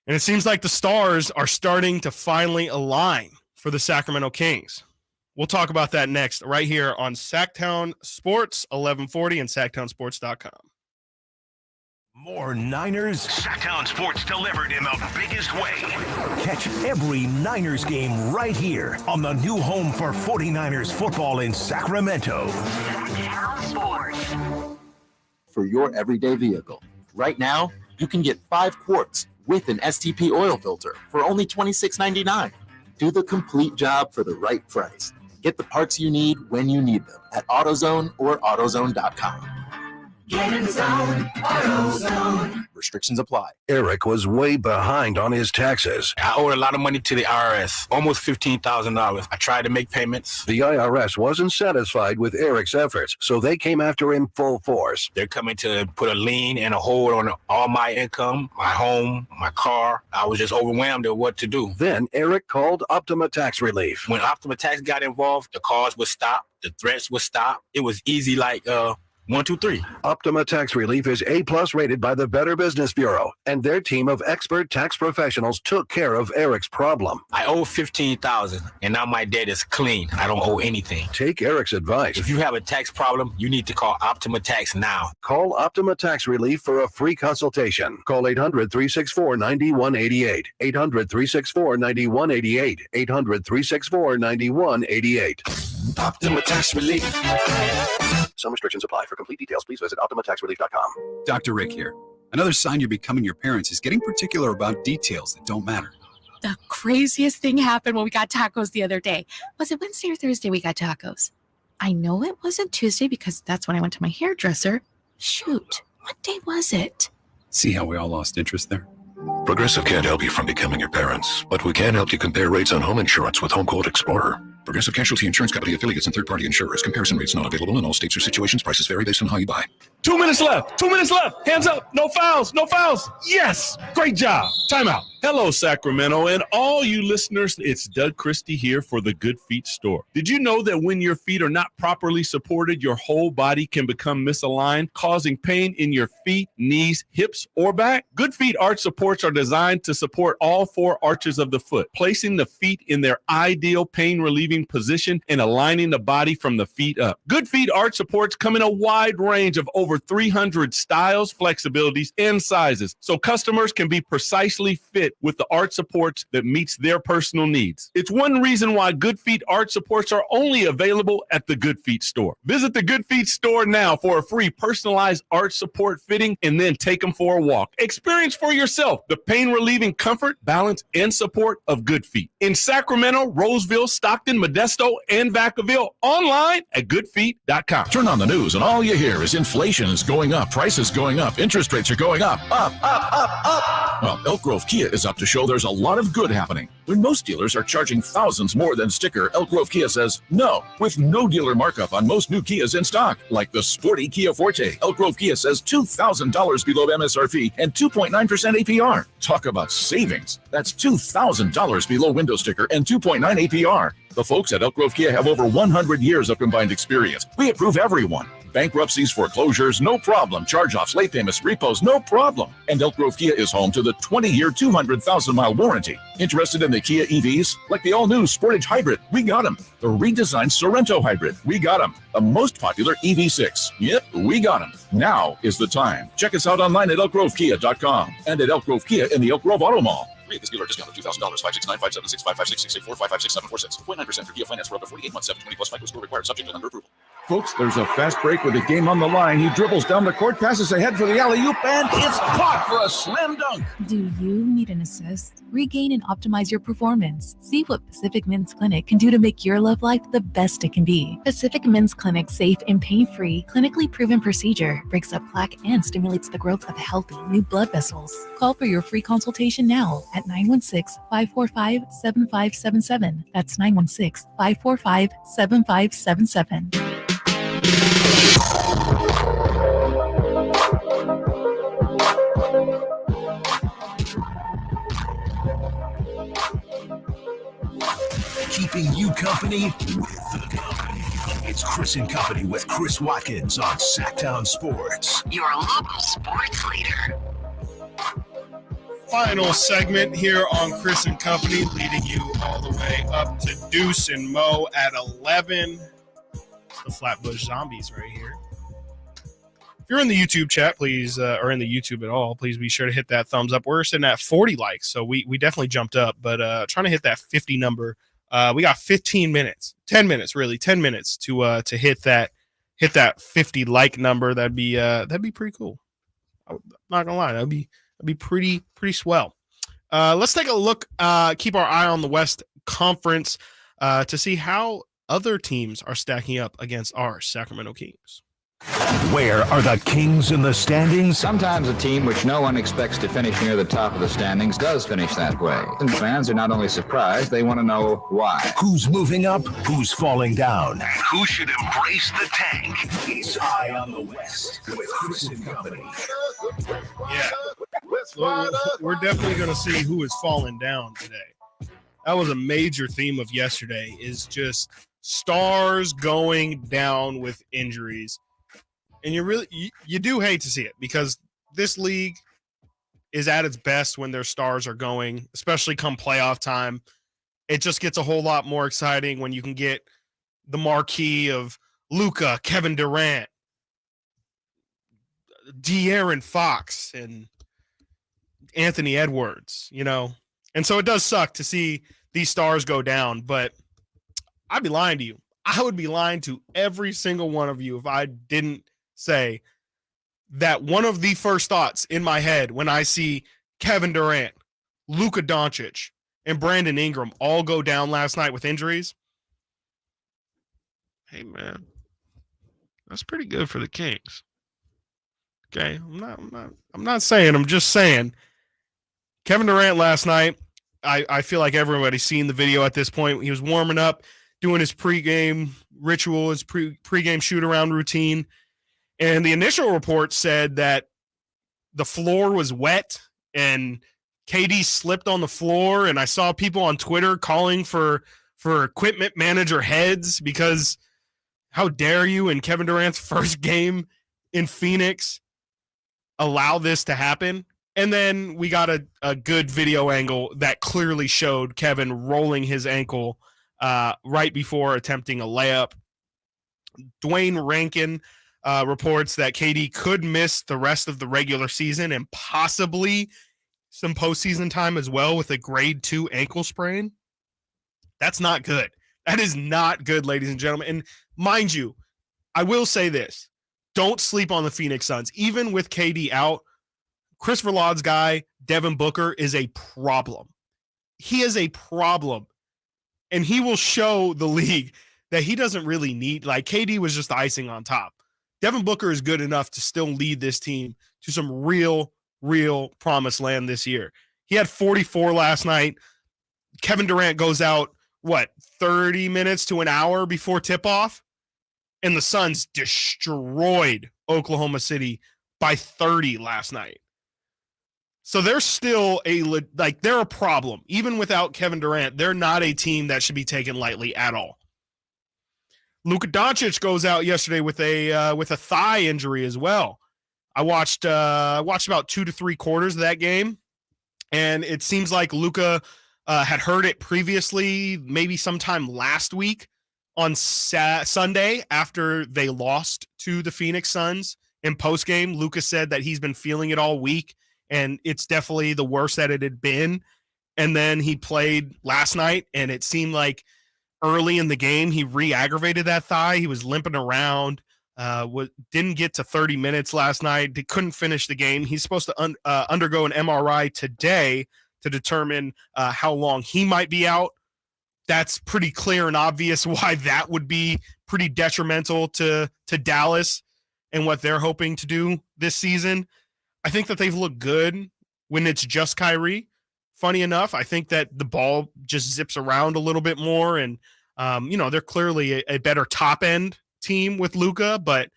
And it seems like the stars are starting to finally align for the Sacramento Kings. We'll talk about that next, right here on Sactown Sports 1140 and SactownSports.com. More Niners. Sactown Sports delivered in the biggest way. Catch every Niners game right here on the new home for 49ers football in Sacramento. Sactown Sports. For your everyday vehicle. Right now, you can get 5 quarts with an STP oil filter for only $26.99. Do the complete job for the right price. Get the parts you need when you need them at AutoZone or AutoZone.com. Get in the zone, AutoZone. Restrictions apply. Eric was way behind on his taxes. I owed a lot of money to the IRS, almost $15,000. I tried to make payments. The IRS wasn't satisfied with Eric's efforts, so they came after him full force. They're coming to put a lien and a hold on all my income, my home, my car. I was just overwhelmed at what to do. Then Eric called Optima Tax Relief. When Optima Tax got involved, the calls would stop, the threats would stop. It was easy like 1, 2, 3. Optima Tax Relief is A+ rated by the Better Business Bureau, and their team of expert tax professionals took care of Eric's problem. I owe $15,000, and now my debt is clean. I don't owe anything. Take Eric's advice. If you have a tax problem, you need to call Optima Tax now. Call Optima Tax Relief for a free consultation. Call 800-364-9188. 800-364-9188. 800-364-9188. Optima Tax Relief. Some restrictions apply. For complete details, please visit OptimaTaxRelief.com. Dr. Rick here. Another sign you're becoming your parents is getting particular about details that don't matter. The craziest thing happened when we got tacos the other day. Was it Wednesday or Thursday we got tacos? I know it wasn't Tuesday because that's when I went to my hairdresser. Shoot, what day was it? See how we all lost interest there? Progressive can't help you from becoming your parents, but we can help you compare rates on home insurance with Home Quote Explorer. Progressive Casualty Insurance Company affiliates and third-party insurers. Comparison rates not available in all states or situations. Prices vary based on how you buy. 2 minutes left. 2 minutes left. Hands up. No fouls. No fouls. Yes. Great job. Timeout. Hello, Sacramento, and all you listeners, it's Doug Christie here for the Good Feet Store. Did you know that when your feet are not properly supported, your whole body can become misaligned, causing pain in your feet, knees, hips, or back? Good Feet arch supports are designed to support all 4 arches of the foot, placing the feet in their ideal pain-relieving position and aligning the body from the feet up. Good Feet arch supports come in a wide range of over 300 styles, flexibilities, and sizes, so customers can be precisely fit with the arch supports that meets their personal needs. It's one reason why Good Feet arch supports are only available at the Good Feet Store. Visit the Good Feet Store now for a free personalized arch support fitting and then take them for a walk. Experience for yourself the pain-relieving comfort, balance, and support of Good Feet. In Sacramento, Roseville, Stockton, Modesto, and Vacaville. Online at goodfeet.com. Turn on the news and all you hear is inflation is going up, prices going up, interest rates are going up. Well, Elk Grove Kia is up to show there's a lot of good happening. When most dealers are charging thousands more than sticker, Elk Grove Kia says no, with no dealer markup on most new Kias in stock, like the sporty Kia Forte. Elk Grove Kia says $2,000 below MSRP and 2.9% APR. Talk about savings. That's $2,000 below window sticker and 2.9 APR. The folks at Elk Grove Kia have over 100 years of combined experience. We approve everyone. Bankruptcies, foreclosures, no problem. Charge-offs, late payments, repos, no problem. And Elk Grove Kia is home to the 20-year, 200,000-mile warranty. Interested in the Kia EVs? Like the all-new Sportage Hybrid? We got them. The redesigned Sorento Hybrid? We got them. The most popular EV6? Yep, we got them. Now is the time. Check us out online at elkgrovekia.com and at Elk Grove Kia in the Elk Grove Auto Mall. Rate this dealer discount of $2,000, 569-576-556-664, 557-446, for Kia finance for up to 48 months, 720 plus FICO score required, subject to lender approval. Folks, there's a fast break with the game on the line. He dribbles down the court, passes ahead for the alley-oop, and it's caught for a slam dunk. Do you need an assist? Regain and optimize your performance. See what Pacific Men's Clinic can do to make your love life the best it can be. Pacific Men's Clinic's safe and pain-free, clinically proven procedure breaks up plaque and stimulates the growth of healthy new blood vessels. Call for your free consultation now at 916-545-7577. That's 916-545-7577. Keeping you company with the company. It's Chris and Company with Chris Watkins on Sactown Sports. Your local sports leader. Final segment here on Chris and Company, leading you all the way up to Deuce and Mo at 11. The Flatbush Zombies right here. If you're in the YouTube chat, please, or in the YouTube at all, please be sure to hit that thumbs up. We're sitting at 40 likes, so we definitely jumped up, but trying to hit that 50 number. We got 10 minutes to hit that 50 like number. That'd be pretty cool. I'm not gonna lie, that'd be pretty swell. Let's take a look, keep our eye on the West Conference to see how other teams are stacking up against our Sacramento Kings. Where are the Kings in the standings? Sometimes a team which no one expects to finish near the top of the standings does finish that way. And fans are not only surprised, they want to know why. Who's moving up? Who's falling down? And who should embrace the tank? It's Eye on the West with Chris and Company. Yeah. We're definitely going to see who is falling down today. That was a major theme of yesterday, is just stars going down with injuries. And you do hate to see it, because this league is at its best when their stars are going, especially come playoff time. It just gets a whole lot more exciting when you can get the marquee of Luka, Kevin Durant, De'Aaron Fox, and Anthony Edwards, And so it does suck to see these stars go down, but I'd be lying to you. I would be lying to every single one of you if I didn't say that one of the first thoughts in my head when I see Kevin Durant, Luka Doncic, and Brandon Ingram all go down last night with injuries. Hey, man, that's pretty good for the Kings. Okay, I'm not saying. I'm just saying. Kevin Durant last night, I feel like everybody's seen the video at this point. He was warming up, doing his pregame ritual, his pregame shoot-around routine. And the initial report said that the floor was wet and KD slipped on the floor. And I saw people on Twitter calling for equipment manager heads, because how dare you in Kevin Durant's first game in Phoenix allow this to happen? And then we got a good video angle that clearly showed Kevin rolling his ankle right before attempting a layup. Dwayne Rankin reports that KD could miss the rest of the regular season and possibly some postseason time as well with a grade 2 ankle sprain. That's not good. That is not good, ladies and gentlemen. And mind you, I will say this. Don't sleep on the Phoenix Suns. Even with KD out, Chris Verlaud's guy, Devin Booker, is a problem. He is a problem. And he will show the league that he doesn't really need, like KD was just icing on top. Devin Booker is good enough to still lead this team to some real promised land this year. He had 44 last night. Kevin Durant goes out, 30 minutes to an hour before tip-off? And the Suns destroyed Oklahoma City by 30 last night. So they're still they're a problem. Even without Kevin Durant, they're not a team that should be taken lightly at all. Luka Doncic goes out yesterday with a thigh injury as well. I watched about 2 to 3 quarters of that game, and it seems like Luka had heard it previously, maybe sometime last week on Sunday after they lost to the Phoenix Suns in postgame. Luka said that he's been feeling it all week, and it's definitely the worst that it had been. And then he played last night, and it seemed like early in the game he re-aggravated that thigh. He was limping around, didn't get to 30 minutes last night, couldn't finish the game. He's supposed to undergo an MRI today to determine how long he might be out. That's pretty clear and obvious why that would be pretty detrimental to Dallas and what they're hoping to do this season. I think that they've looked good when it's just Kyrie. Funny enough, I think that the ball just zips around a little bit more, and they're clearly a better top end team with Luka, but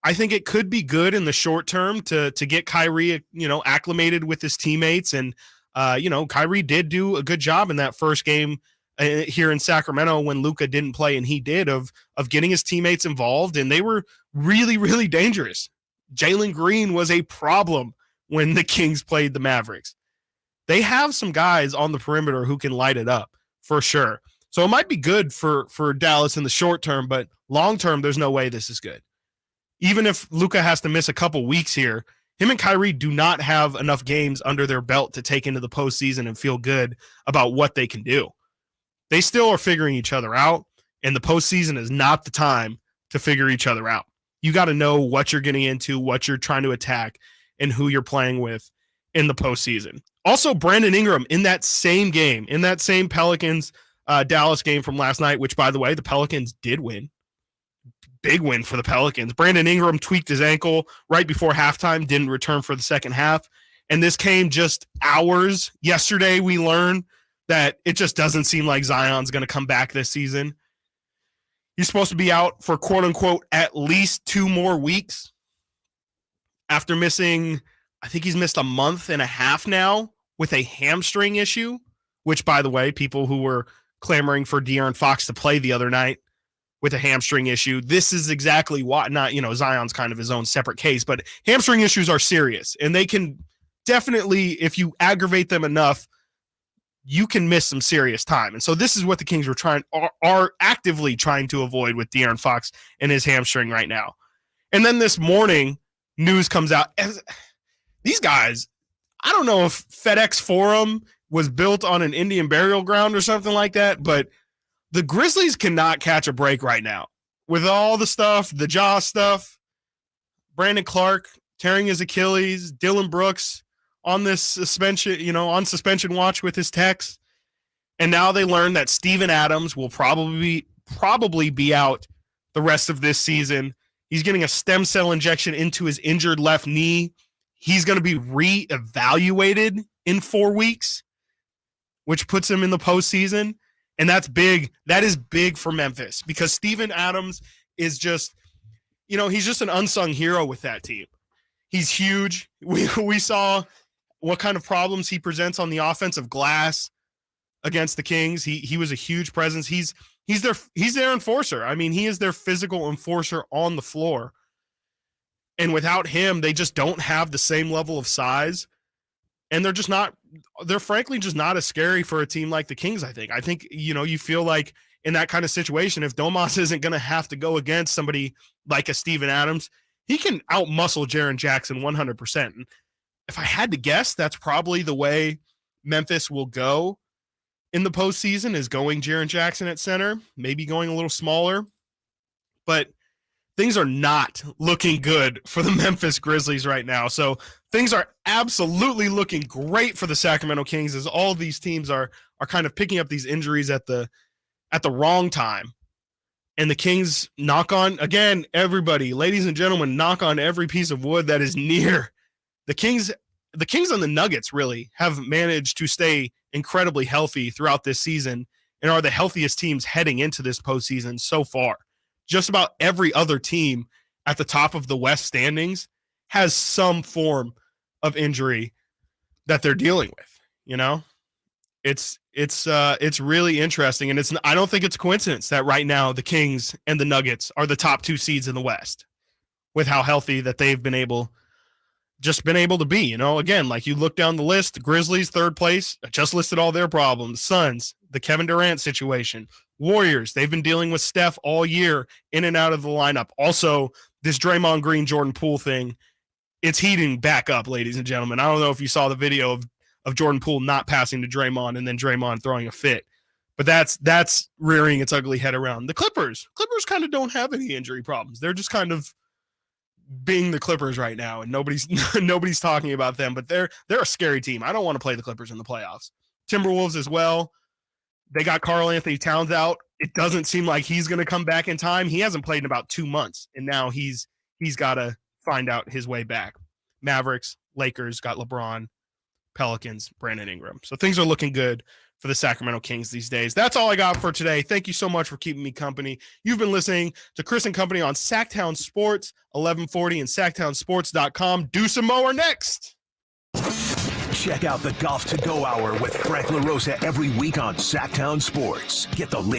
I think it could be good in the short term to get Kyrie, acclimated with his teammates. And Kyrie did do a good job in that first game here in Sacramento when Luka didn't play, and he did, of getting his teammates involved, and they were really dangerous. Jalen Green was a problem when the Kings played the Mavericks. They have some guys on the perimeter who can light it up for sure. So it might be good for Dallas in the short term, but long term, there's no way this is good. Even if Luka has to miss a couple weeks here, him and Kyrie do not have enough games under their belt to take into the postseason and feel good about what they can do. They still are figuring each other out, and the postseason is not the time to figure each other out. You got to know what you're getting into, what you're trying to attack, and who you're playing with in the postseason. Also, Brandon Ingram in that same game, in that same Pelicans Dallas game from last night, which, by the way, the Pelicans did win. big win for the Pelicans. Brandon Ingram tweaked his ankle right before halftime, didn't return for the second half. And this came just hours. Yesterday, we learned that it just doesn't seem like Zion's going to come back this season. He's supposed to be out for, quote unquote, at least 2 more weeks after missing, I think he's missed a month and a half now with a hamstring issue, which, by the way, people who were clamoring for De'Aaron Fox to play the other night with a hamstring issue, this is exactly why. Not, Zion's kind of his own separate case, but hamstring issues are serious, and they can definitely, if you aggravate them enough, you can miss some serious time. And so this is what the Kings are actively trying to avoid with De'Aaron Fox and his hamstring right now. And then this morning, news comes out. These guys, I don't know if FedEx Forum was built on an Indian burial ground or something like that, but the Grizzlies cannot catch a break right now. With all the stuff, the jaw stuff, Brandon Clark tearing his Achilles, Dylan Brooks on this suspension, on suspension watch with his techs. And now they learn that Steven Adams will probably be out the rest of this season. He's getting a stem cell injection into his injured left knee. He's going to be reevaluated in 4 weeks, which puts him in the postseason. And that's big. That is big for Memphis because Steven Adams is just, he's just an unsung hero with that team. He's huge. We saw what kind of problems he presents on the offensive glass against the Kings. He was a huge presence. He's their enforcer. I mean, he is their physical enforcer on the floor. And without him, they just don't have the same level of size. And they're frankly just not as scary for a team like the Kings, I think. I think, you feel like in that kind of situation, if Domas isn't going to have to go against somebody like a Steven Adams, he can outmuscle Jaren Jackson 100%. And if I had to guess, that's probably the way Memphis will go in the postseason, is going Jaren Jackson at center, maybe going a little smaller. But things are not looking good for the Memphis Grizzlies right now. So things are absolutely looking great for the Sacramento Kings as all of these teams are kind of picking up these injuries at the wrong time. And the Kings knock on, again, everybody, ladies and gentlemen, knock on every piece of wood that is near. The Kings and the Nuggets really have managed to stay incredibly healthy throughout this season and are the healthiest teams heading into this postseason so far. Just about every other team at the top of the West standings has some form of injury that they're dealing with. It's really interesting, and I don't think it's a coincidence that right now the Kings and the Nuggets are the top 2 seeds in the West with how healthy that they've been able to be. Again, like you look down the list, Grizzlies 3rd place, I just listed all their problems. Suns, the Kevin Durant situation. Warriors, they've been dealing with Steph all year in and out of the lineup. Also, this Draymond Green, Jordan Poole thing, it's heating back up, ladies and gentlemen. I don't know if you saw the video of Jordan Poole not passing to Draymond and then Draymond throwing a fit, but that's rearing its ugly head around. The Clippers kind of don't have any injury problems. They're just kind of being the Clippers right now, and nobody's talking about them, but they're a scary team. I don't want to play the Clippers in the playoffs. Timberwolves as well. They got Karl Anthony Towns out. It doesn't seem like he's going to come back in time. He hasn't played in about 2 months, and now he's got to find out his way back. Mavericks, Lakers got LeBron, Pelicans, Brandon Ingram. So things are looking good for the Sacramento Kings these days. That's all I got for today. Thank you so much for keeping me company. You've been listening to Chris and Company on Sactown Sports, 1140 and SactownSports.com. Do some more next. Check out the Golf to Go Hour with Frank LaRosa every week on Sactown Sports. Get the latest